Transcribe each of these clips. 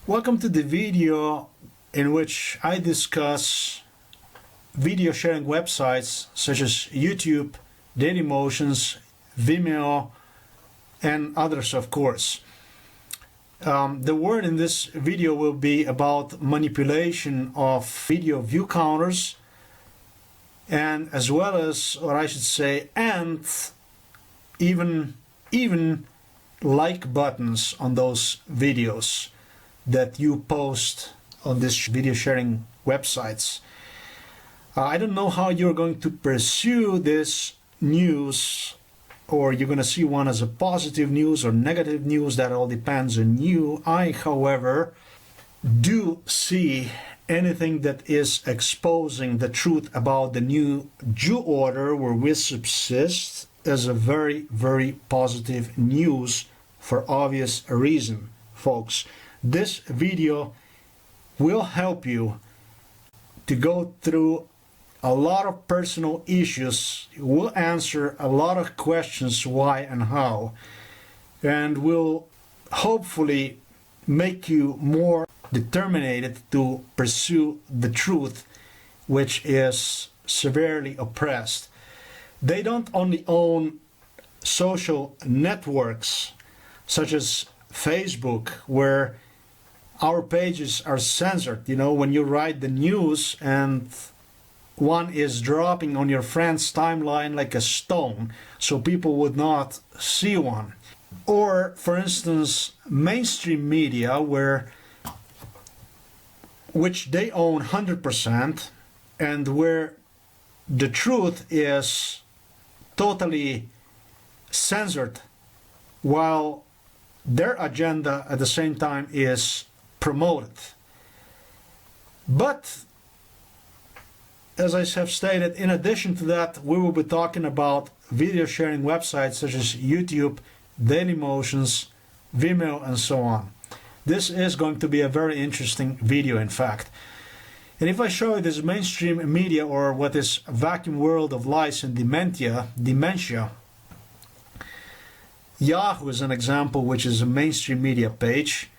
Welcome to the video in which I discuss video sharing websites such as YouTube, Dailymotions, Vimeo, and others, of course. The word in this video will be about manipulation of video view counters, and as well as, or I should say, and even like buttons on those videos that you post on this video sharing websites. I don't know how you're going to pursue this news, or you're going to see one as a positive news or negative news. That all depends on you. I, however, do see anything that is exposing the truth about the new Jew order where we subsist as a very, very positive news for obvious reason, folks. This video will help you to go through a lot of personal issues, will answer a lot of questions why and how, and will hopefully make you more determined to pursue the truth, which is severely oppressed. They don't only own social networks such as Facebook, where our pages are censored. You know, when you write the news and one is dropping on your friend's timeline like a stone, so people would not see one. Or, for instance, mainstream media, which they own 100%, and where the truth is totally censored, while their agenda at the same time is promoted. But as I have stated, in addition to that, we will be talking about video sharing websites such as YouTube, Dailymotions, Vimeo, and so on. This is going to be a very interesting video, in fact. And if I show you this mainstream media, or what is a vacuum world of lies and dementia, Yahoo is an example, which is a mainstream media page.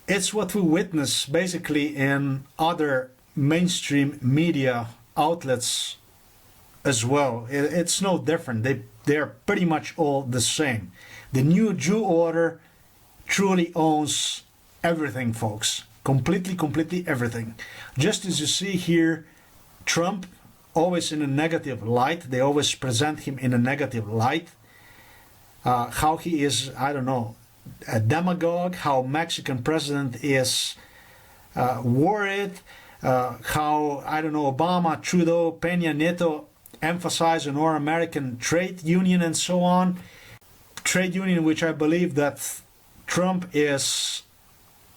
It's what we witness basically in other mainstream media outlets as well. It's no different. They're pretty much all the same. The new Jew order truly owns everything, folks. Completely everything. Just as you see here, Trump always in a negative light. They always present him in a negative light. How he is, I don't know, a demagogue, how Mexican president is worried, how, I don't know, Obama, Trudeau, Peña Nieto emphasize on our American trade union and so on. Trade union which I believe that Trump is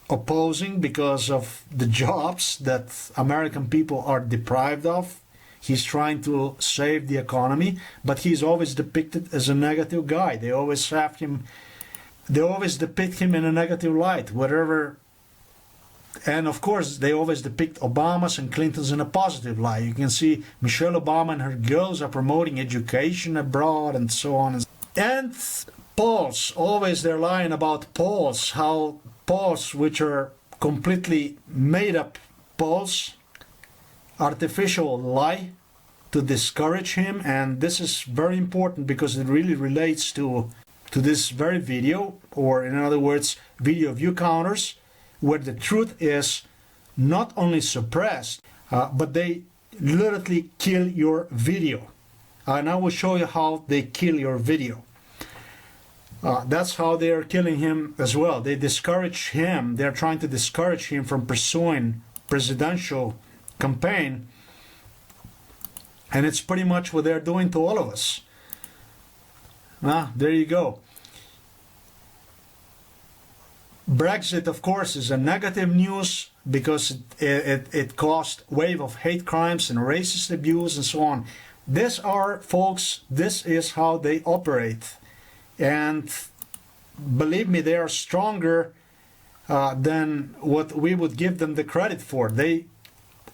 opposing because of the jobs that American people are deprived of. He's trying to save the economy, but he's always depicted as a negative guy. They always depict him in a negative light, whatever. And of course, they always depict Obamas and Clintons in a positive light. You can see Michelle Obama and her girls are promoting education abroad and so on. And polls, always they're lying about polls, how polls, which are completely made up polls, artificial lie to discourage him. And this is very important because it really relates to this very video, or in other words, video view counters, where the truth is not only suppressed, but they literally kill your video. And I will show you how they kill your video. That's how they are killing him as well. They discourage him. They're trying to discourage him from pursuing presidential campaign. And it's pretty much what they're doing to all of us. There you go. Brexit, of course, is a negative news because it caused a wave of hate crimes and racist abuse and so on. These are, folks, this is how they operate. And believe me, they are stronger than what we would give them the credit for. They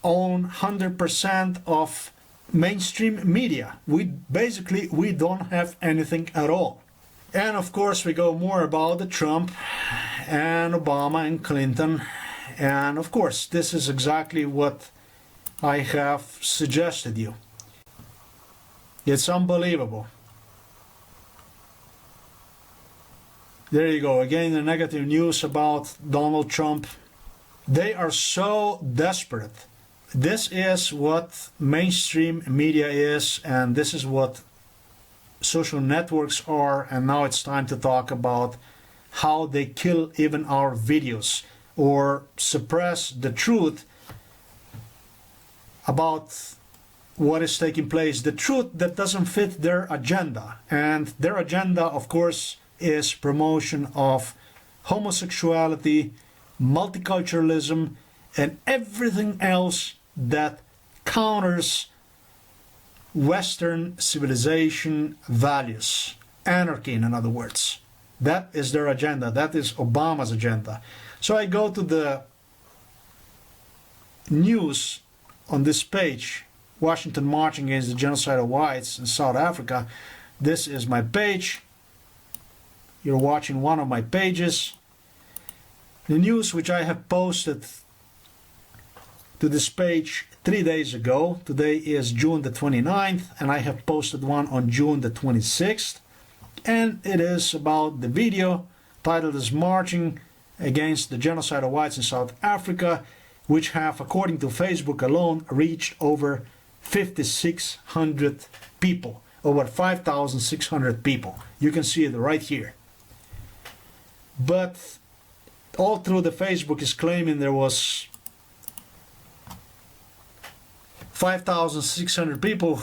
own 100% of mainstream media. We don't have anything at all. And of course we go more about the Trump and Obama and Clinton And of course, this is exactly what I have suggested you. It's unbelievable. There you go, again the negative news about Donald Trump. They are so desperate. This is what mainstream media is, and this is what social networks are, and now it's time to talk about how they kill even our videos or suppress the truth about what is taking place, the truth that doesn't fit their agenda. And their agenda, of course, is promotion of homosexuality, multiculturalism, and everything else that counters Western civilization values. Anarchy, in other words. That is their agenda. That is Obama's agenda. So I go to the news on this page, Washington marching against the genocide of whites in South Africa. This is my page. You're watching one of my pages. The news which I have posted to this page 3 days ago. Today is June the 29th, and I have posted one on June the 26th. And it is about the video titled as Marching Against the Genocide of Whites in South Africa, which have, according to Facebook alone, reached over 5,600 people, over 5,600 people. You can see it right here. But all through the Facebook is claiming there was 5,600 people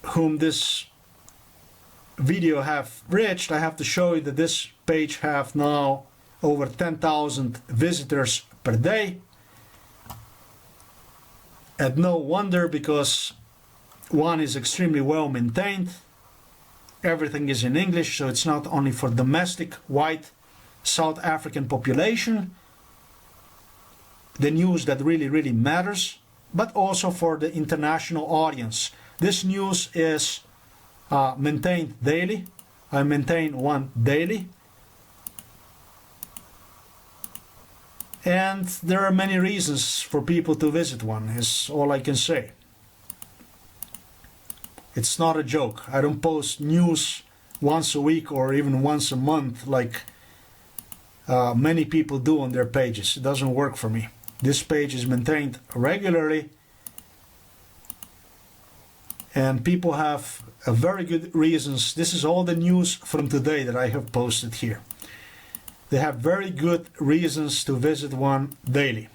whom this video have reached. I have to show you that this page have now over 10,000 visitors per day. And no wonder, because one is extremely well maintained. Everything is in English, so it's not only for domestic white South African population, the news that really matters, but also for the international audience. This news is maintained daily. I maintain one daily. And there are many reasons for people to visit one, is all I can say. It's not a joke. I don't post news once a week or even once a month like many people do on their pages. It doesn't work for me. This page is maintained regularly, and people have very good reasons. This is all the news from today that I have posted here. They have very good reasons to visit one daily.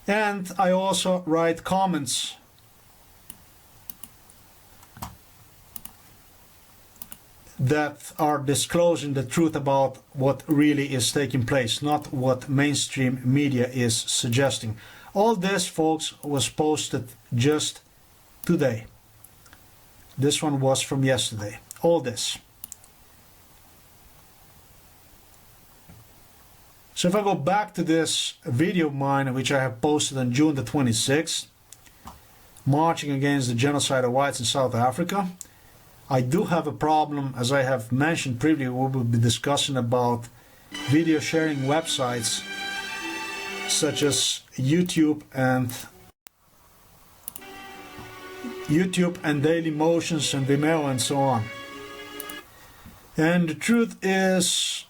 And I also write comments that are disclosing the truth about what really is taking place, not what mainstream media is suggesting. All this, folks, was posted just today. This one was from yesterday. All this. So if I go back to this video of mine, which I have posted on June the 26th, marching against the genocide of whites in South Africa, I do have a problem, as I have mentioned previously. We will be discussing about video sharing websites such as YouTube and Daily Motions and Vimeo and so on. And the truth is,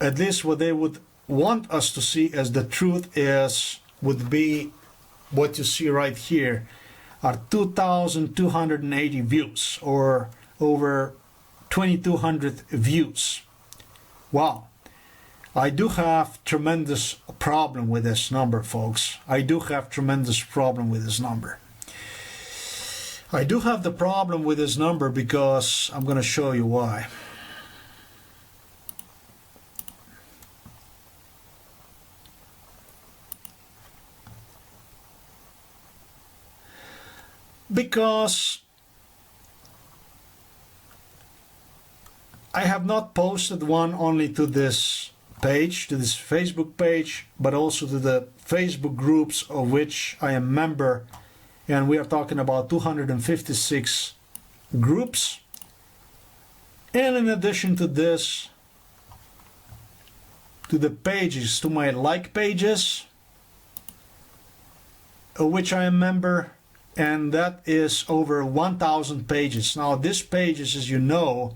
at least what they would want us to see as the truth is, would be what you see right here, are 2,280 views, or over 2,200 views. Wow. I do have tremendous problem with this number, folks. I do have tremendous problem with this number. I do have the problem with this number because I'm going to show you why. Because I have not posted one only to this page, to this Facebook page, but also to the Facebook groups of which I am member, and we are talking about 256 groups. And in addition to this, to the pages, to my like pages, which I am a member, and that is over 1,000 pages. Now these pages, as you know,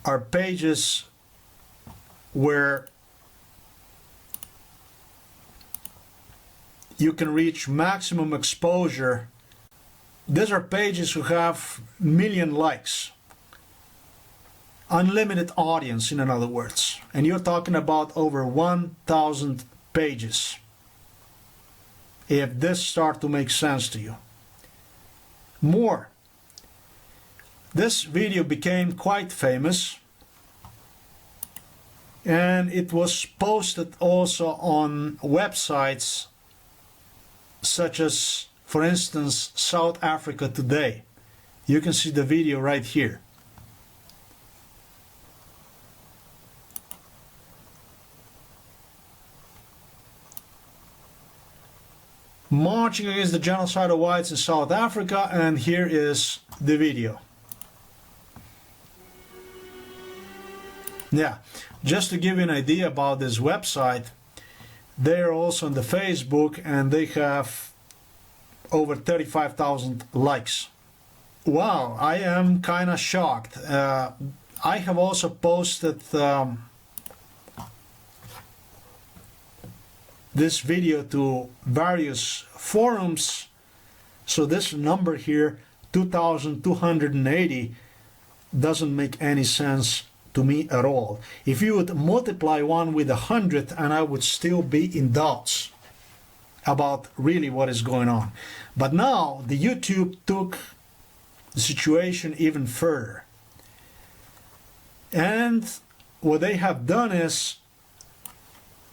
are pages where you can reach maximum exposure. These are pages who have million likes, unlimited audience in other words, and you're talking about over 1,000 pages, if this start to make sense to you. More, this video became quite famous, and it was posted also on websites such as, for instance, South Africa Today. You can see the video right here. Marching against the genocide of whites in South Africa, and here is the video. Yeah, just to give you an idea about this website, they're also on the Facebook, and they have over 35,000 likes. Wow, I am kind of shocked. I have also posted this video to various forums, so this number here, 2,280, doesn't make any sense to me at all. If you would multiply one with 100, and I would still be in doubts about really what is going on. But now the YouTube took the situation even further, and what they have done is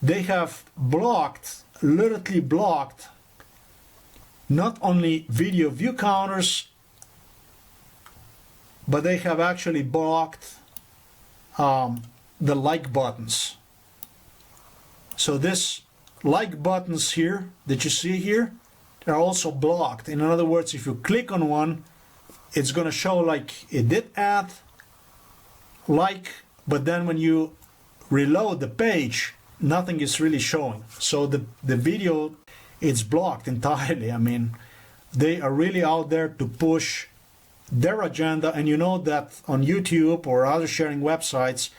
they have blocked, literally blocked, not only video view counters, but they have actually blocked the like buttons. So this like buttons here that you see here are also blocked. In other words, if you click on one, it's going to show like it did add like, but then when you reload the page, nothing is really showing. So the video, it's blocked entirely. I mean, they are really out there to push their agenda, and you know that on YouTube or other sharing websites,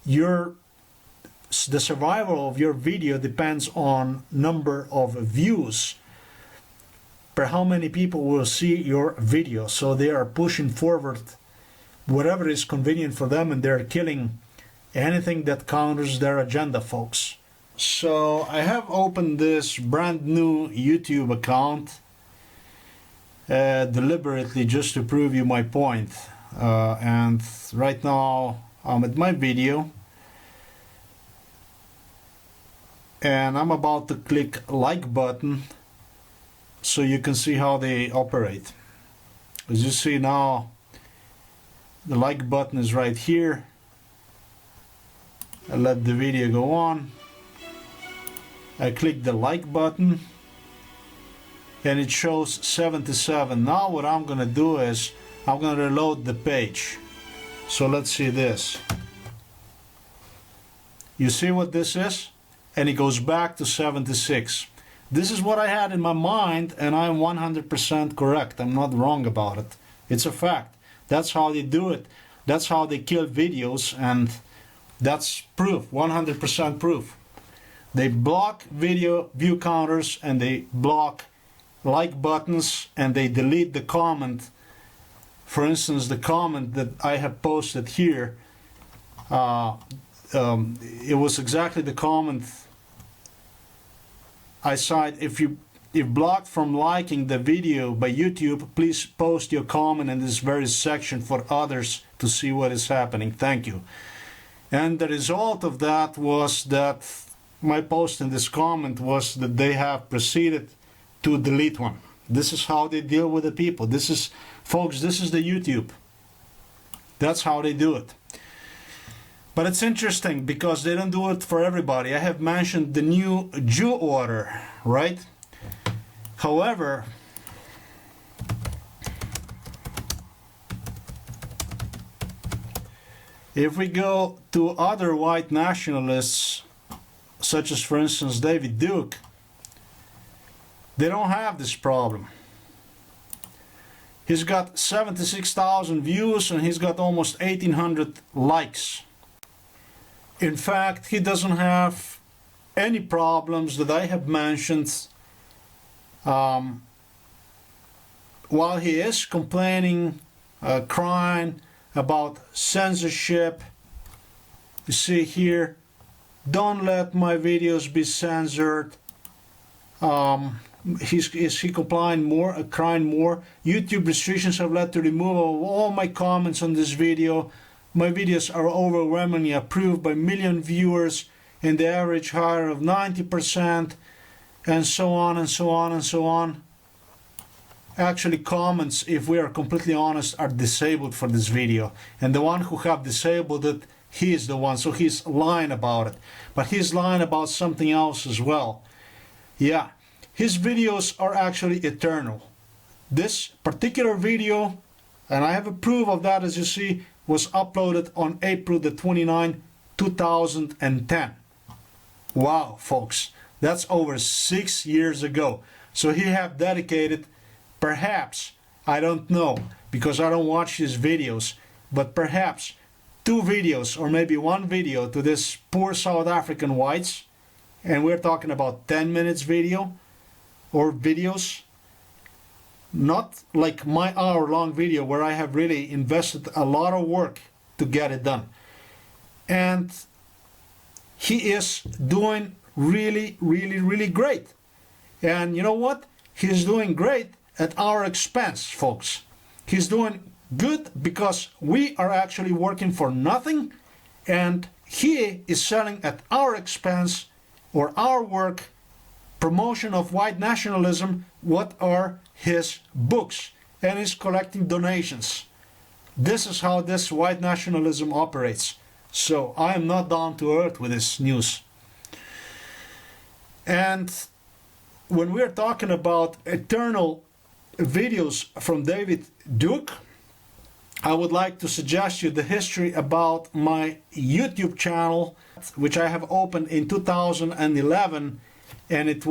the survival of your video depends on number of views per how many people will see your video. So they are pushing forward whatever is convenient for them, and they're killing anything that counters their agenda, folks. So I have opened this brand new YouTube account deliberately just to prove you my point, and right now I'm at my video, and I'm about to click like button so you can see how they operate. As you see now, the like button is right here. I let the video go on. I click the like button, and it shows 77. Now what I'm gonna do is I'm gonna reload the page. So let's see this. You see what this is? And it goes back to 76. This is what I had in my mind, and I'm 100% correct. I'm not wrong about it. It's a fact. That's how they do it. That's how they kill videos, and that's proof, 100% proof. They block video view counters, and they block like buttons, and they delete the comment. For instance, the comment that I have posted here, it was exactly the comment I cite. If blocked from liking the video by YouTube, please post your comment in this very section for others to see what is happening. Thank you. And the result of that was that my post in this comment was that they have proceeded to delete one. This is how they deal with the people. This is, folks, this is the YouTube. That's how they do it. But it's interesting because they don't do it for everybody. I have mentioned the new Jew order, right? However, if we go to other white nationalists such as for instance David Duke, they don't have this problem. He's got 76,000 views and he's got almost 1,800 likes. In fact, he doesn't have any problems that I have mentioned. While he is complaining, crying about censorship, you see here, don't let my videos be censored. Is he crying more? YouTube restrictions have led to removal of all my comments on this video. My videos are overwhelmingly approved by million viewers and the average higher of 90%, and so on and so on and so on. Actually, comments, if we are completely honest, are disabled for this video, and the one who have disabled it, he is the one, so he's lying about it. But he's lying about something else as well. Yeah, his videos are actually eternal. This particular video, and I have a proof of that, as you see, was uploaded on April the 29th, 2010. Wow, folks, that's over 6 years ago. So he have dedicated, perhaps, I don't know, because I don't watch his videos, but perhaps 2 videos or maybe 1 video to this poor South African whites, and we're talking about 10 minutes video or videos, not like my hour-long video where I have really invested a lot of work to get it done. And he is doing really, really, really great. And you know what? He's doing great at our expense, folks. He's doing good because we are actually working for nothing, and he is selling at our expense, or our work, promotion of white nationalism, what are his books, and he's collecting donations. This is how this white nationalism operates. So I am not down to earth with this news. And when we're talking about eternal videos from David Duke, I would like to suggest you the history about my YouTube channel, which I have opened in 2011, and it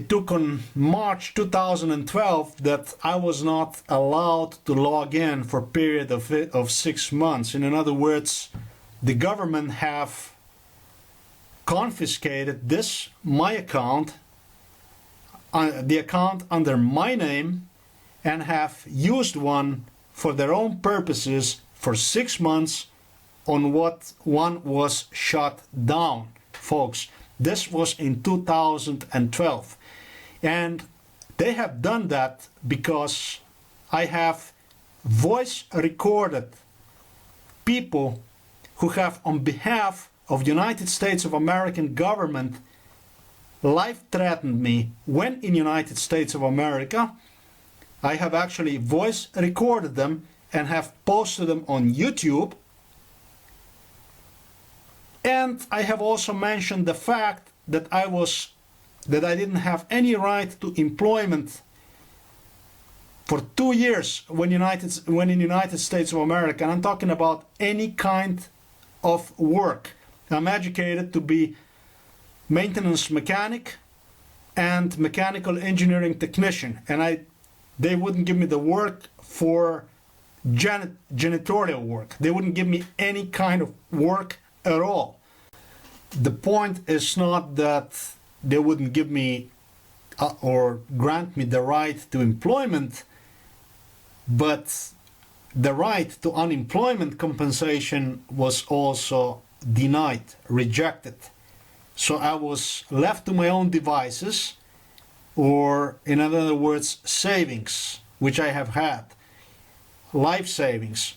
took on March 2012 that I was not allowed to log in for a period of 6 months. In other words, the government have confiscated my account, the account under my name, and have used one for their own purposes for 6 months on what one was shut down. Folks, this was in 2012. And they have done that because I have voice recorded people who have, on behalf of United States of American government, life threatened me when in United States of America. I have actually voice recorded them and have posted them on YouTube. And I have also mentioned the fact that I didn't have any right to employment for 2 years when in United States of America. And I'm talking about any kind of work. I'm educated to be maintenance mechanic and mechanical engineering technician, and they wouldn't give me the work for janitorial work. They wouldn't give me any kind of work at all. The point is not that they wouldn't give me or grant me the right to employment, but the right to unemployment compensation was also denied, rejected. So I was left to my own devices, or in other words, savings, which I have had. Life savings,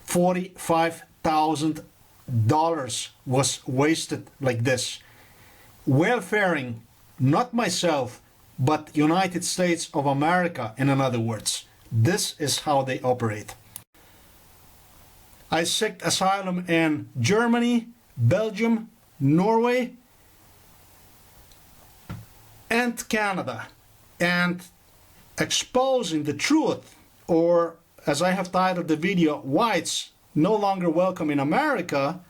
$45,000 was wasted like this. Welfaring, not myself, but United States of America, in other words. This is how they operate. I sought asylum in Germany, Belgium, Norway, and Canada. And exposing the truth, or as I have titled the video, whites no longer welcome in America,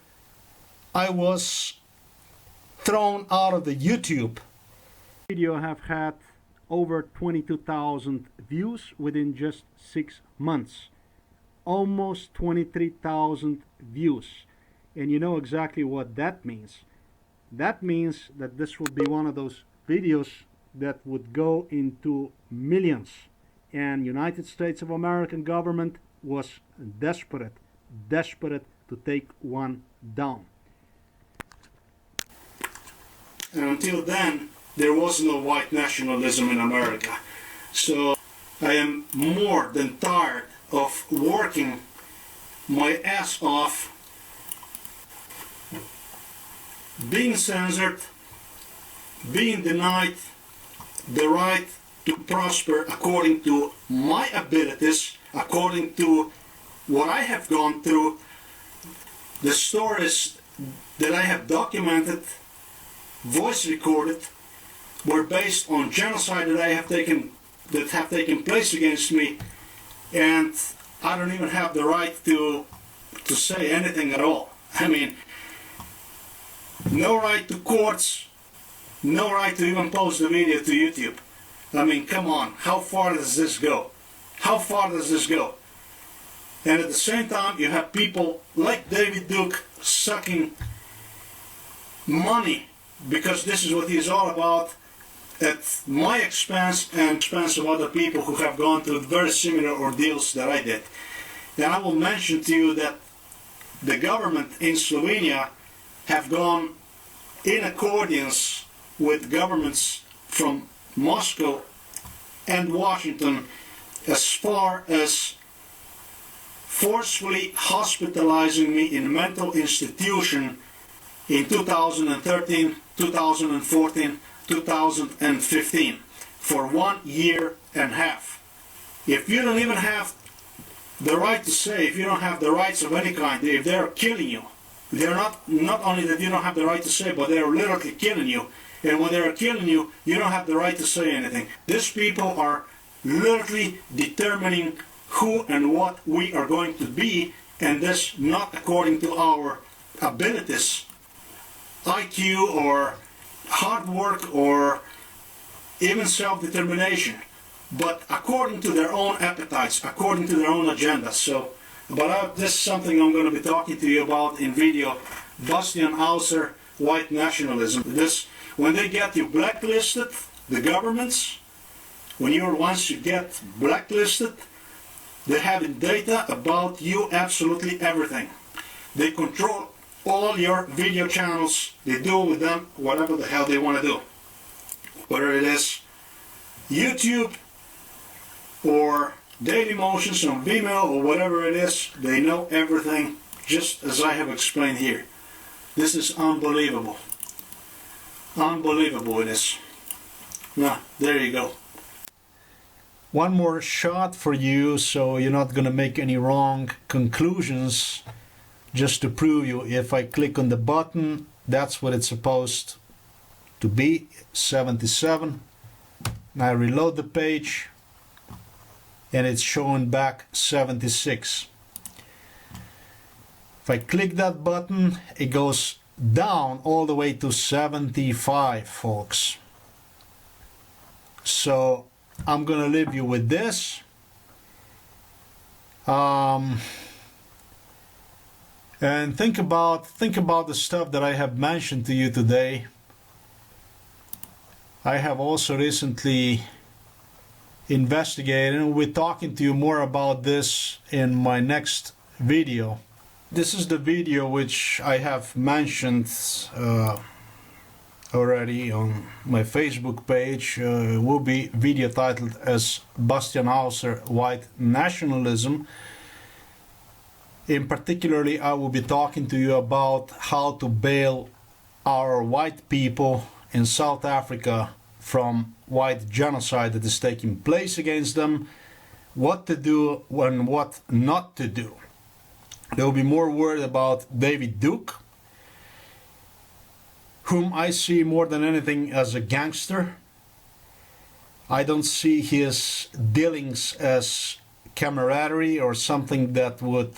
I was thrown out of the YouTube. Video have had over 22,000 views within just 6 months. Almost 23,000 views. And you know exactly what that means. That means that this will be one of those videos that would go into millions. And United States of American government was desperate to take one down. And until then, there was no white nationalism in America. So I am more than tired of working my ass off, being censored, being denied the right to prosper according to my abilities, according to what I have gone through, the stories that I have documented, voice recorded, were based on genocide that have taken place against me, and I don't even have the right to say anything at all. I mean, no right to courts, no right to even post the video to YouTube. I mean, come on, how far does this go? How far does this go? And at the same time, you have people like David Duke sucking money, because this is what he's all about, at my expense and expense of other people who have gone through very similar ordeals that I did. And I will mention to you that the government in Slovenia have gone in accordance with governments from Moscow and Washington as far as forcefully hospitalizing me in a mental institution in 2013, 2014, 2015 for 1.5 years. If you don't even have the right to say, if you don't have the rights of any kind, if they're killing you, they're not only that you don't have the right to say, but they're literally killing you. And when they're killing you, you don't have the right to say anything. These people are literally determining who and what we are going to be, and this not according to our abilities, IQ or hard work or even self-determination, but according to their own appetites, according to their own agendas. So, but this is something I'm going to be talking to you about in video. Bastian, Auser, white nationalism. This, when they get you blacklisted, the governments, once you get blacklisted, they have data about you, absolutely everything. They control all your video channels. They do with them whatever the hell they want to do. Whether it is YouTube or Daily Motions on Vimeo or whatever it is, they know everything, just as I have explained here. This is unbelievable. Unbelievable it is. Now, there you go. One more shot for you, so you're not going to make any wrong conclusions. Just to prove you, if I click on the button, that's what it's supposed to be, 77. And I reload the page, and it's showing back 76. If I click that button, it goes down all the way to 75, folks. So I'm gonna leave you with this. And think about the stuff that I have mentioned to you today. I have also recently investigated, and we'll be talking to you more about this in my next video. This is the video which I have mentioned already on my Facebook page. It will be video titled as Bastian Auser, White Nationalism. In particularly, I will be talking to you about how to bail our white people in South Africa from white genocide that is taking place against them, what to do and what not to do. There will be more word about David Duke, whom I see more than anything as a gangster. I don't see his dealings as camaraderie or something that would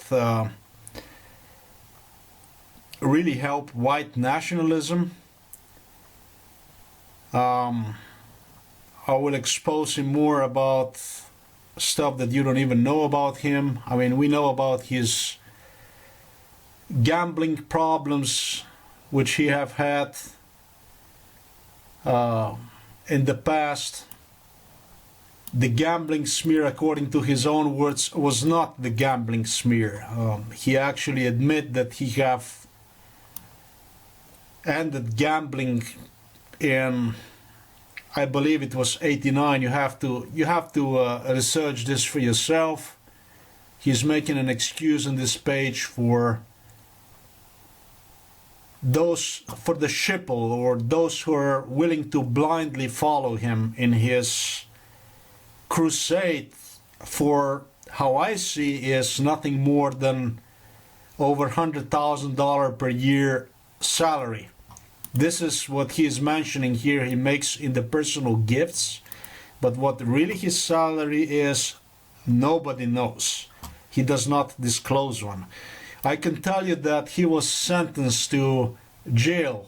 really help white nationalism. I will expose him more about stuff that you don't even know about him. I mean, we know about his gambling problems, which he have had in the past. The gambling smear, according to his own words, was not the gambling smear. He actually admit that he have ended gambling in, I believe it was 89. You have to research this for yourself. He's making an excuse on this page for those, for the shipple, or those who are willing to blindly follow him in his crusade for, how I see, is nothing more than over $100,000 per year salary. This is what he is mentioning here. He makes in the personal gifts, but what really his salary is, nobody knows. He does not disclose one. I can tell you that he was sentenced to jail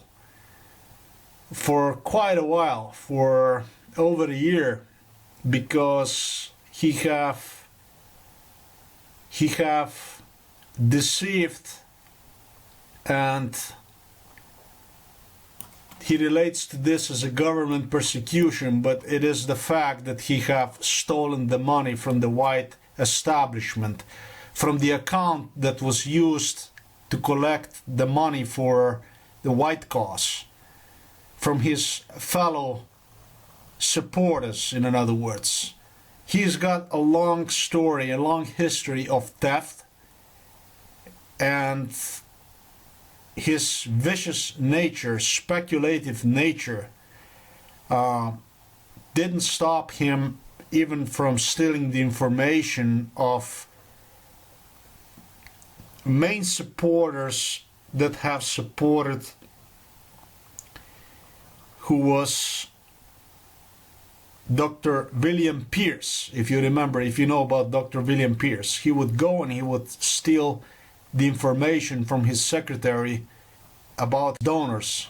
for quite a while, for over a year, because he have deceived, and he relates to this as a government persecution, but it is the fact that he have stolen the money from the white establishment, from the account that was used to collect the money for the white cause, from his fellow supporters, in other words. He's got a long story, a long history of theft, and his vicious nature, speculative nature, didn't stop him even from stealing the information of main supporters that have supported, who was Dr. William Pierce. If you remember, if you know about Dr. William Pierce, he would go and he would steal the information from his secretary about donors.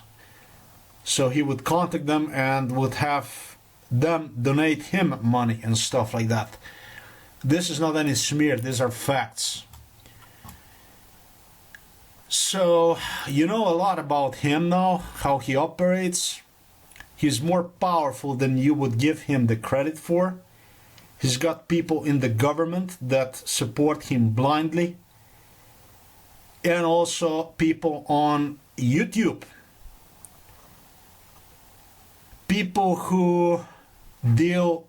So he would contact them and would have them donate him money and stuff like that. This is not any smear, these are facts. So you know a lot about him now, how he operates. He's more powerful than you would give him the credit for. He's got people in the government that support him blindly, and also people on YouTube. People who deal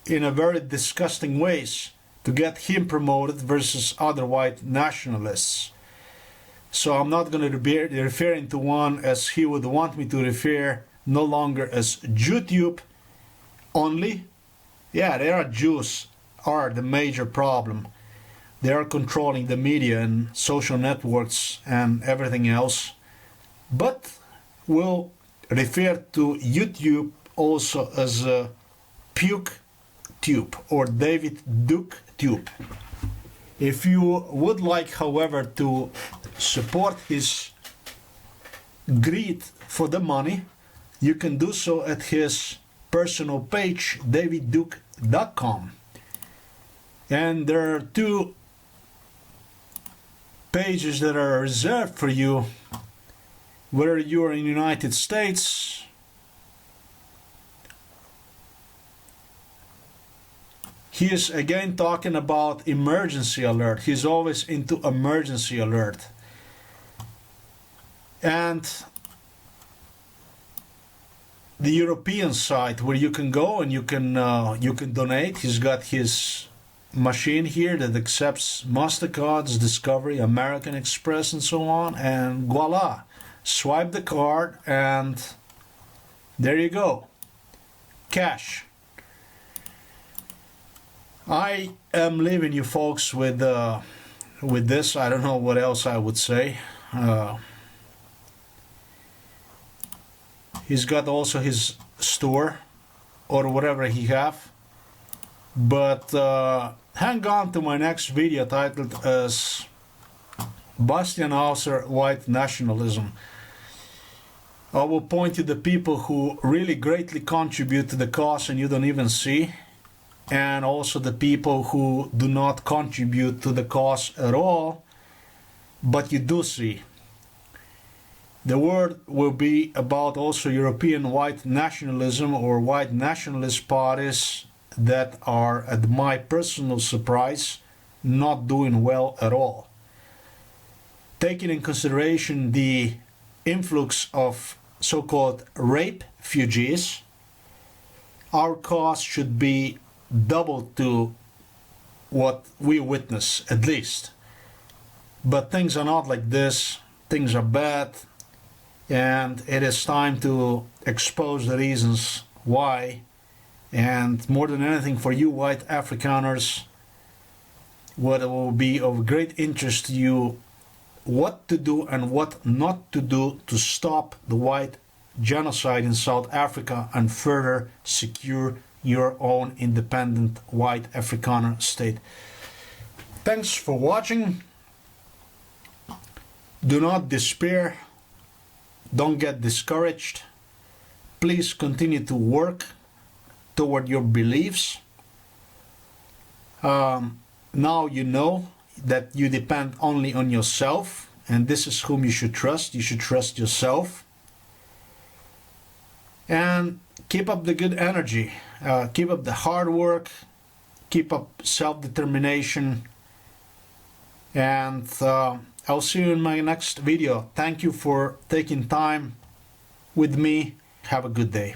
in a very disgusting ways to get him promoted versus other white nationalists. So I'm not going to be referring to one as he would want me to refer, no longer as YouTube only. Yeah, there are Jews are the major problem. They are controlling the media and social networks and everything else. But we'll refer to YouTube also as a Puke Tube or David Duke Tube. If you would like, however, to support his greed for the money, you can do so at his personal page, davidduke.com. And there are two pages that are reserved for you, whether you are in the United States, he is again talking about emergency alert. He's always into emergency alert. And the European site where you can go and you can donate. He's got his machine here that accepts MasterCards, Discovery, American Express, and so on. And voila, swipe the card, and there you go, cash. I am leaving you folks with this. I don't know what else I would say. He's got also his store or whatever he have. But hang on to my next video titled as Bastian Auser white nationalism. I will point to the people who really greatly contribute to the cause and you don't even see, and also the people who do not contribute to the cause at all, but you do see. The word will be about also European white nationalism or white nationalist parties that are, at my personal surprise, not doing well at all. Taking in consideration the influx of so-called rape refugees, our cause should be double to what we witness, at least. But things are not like this. Things are bad, and it is time to expose the reasons why. And more than anything, for you white Afrikaners, what will be of great interest to you, what to do and what not to do to stop the white genocide in South Africa and further secure your own independent white Afrikaner state. Thanks for watching. Do not despair. Don't get discouraged. Please continue to work toward your beliefs. Now you know that you depend only on yourself, and this is whom you should trust. You should trust yourself. And keep up the good energy. Keep up the hard work. Keep up self-determination. And I'll see you in my next video. Thank you for taking time with me. Have a good day.